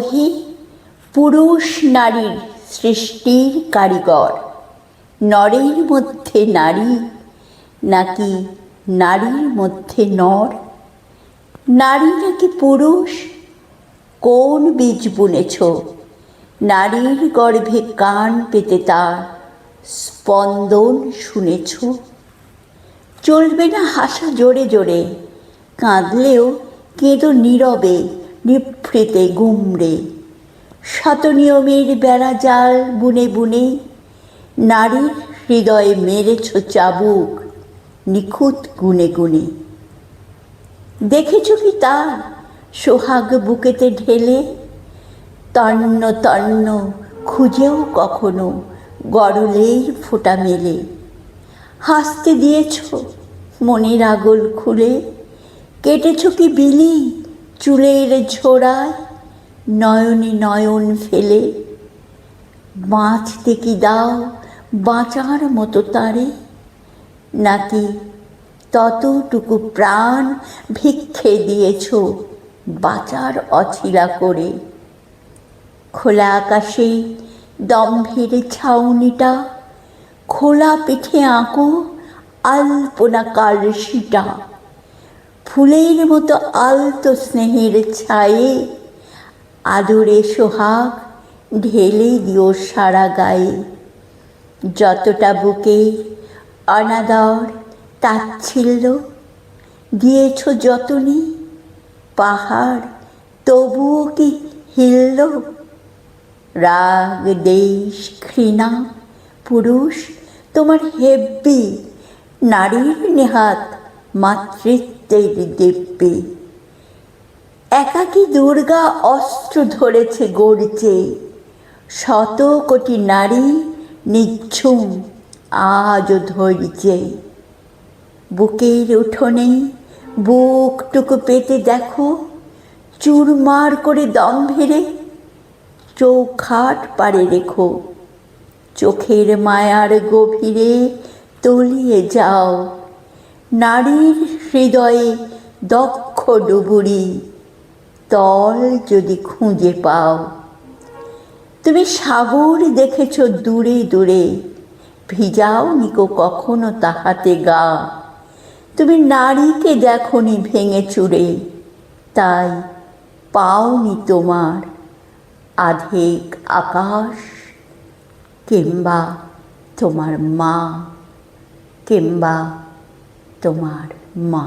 ওহে পুরুষ নারীর সৃষ্টির কারিগর, নরের মধ্যে নারী নাকি নারীর মধ্যে নর? নারী নাকি পুরুষ? কোন বীজ বুনেছ? নারীর গর্ভে কান পেতে তার স্পন্দন শুনেছ? চলবে না হাসা জোরে জোরে, কাঁদলেও কেঁদো নীরবে নিভৃতে গুমরে। শত নিয়মের বেড়া জাল বুনে বুনে নারীর হৃদয়ে মেরেছ চাবুক নিখুঁত গুনে গুনে। দেখেছ কি তার সোহাগ বুকেতে ঢেলে? তন্ন তন্ন খুঁজেও কখনো গরলের ফোঁটা মেলে। হাসতে দিয়েছ মনের আগল খুলে? কেটেছ কি বিলি চুলের ঝোড়ায় নয়নে নয়ন ফেলে? বাঁচতে কি দাও বাঁচার মতো তারে, নাকি ততটুকু প্রাণ ভিক্ষে দিয়েছ বাঁচার অছিলা করে? খোলা আকাশে দম্ভের ছাউনিটা, খোলা পিঠে আঁকো আলপনা কালশিটা। ফুলের মতো আলতো স্নেহের ছায়ে আদরে সোহাগ ঢেলে দিও সারা গায়ে। যতটা বুকে অনাদর তাচ্ছিল্য দিয়েছ যতনি, পাহাড় তবুও কি হিলল? রাগ দেশ ঘৃণা পুরুষ তোমার হেব্বি, নারীর নেহাত মাতৃত্বের দিব্যি। একাকী দুর্গা অস্ত্র ধরেছে গর্জে, শত কোটি নারী নিঝুম আজও ধৈর্যে। বুকের উঠোনে বুকটুকু পেতে দেখো, চুরমার করে দম্ভেরে চৌখাট পাড়ে রেখো। চোখের মায়ার গভীরে তলিয়ে যাও, নারীর হৃদয়ে দক্ষ ডুবুরি তল যদি খুঁজে পাও। তুমি সাগর দেখেছ দূরে দূরে, ভিজাও নিকো কখনো তাহাতে গা। তুমি নারীকে দেখনি ভেঙে চুরে, তাই পাওনি তোমার আধেক আকাশ কিংবা তোমার মা, কিংবা তোমার মা।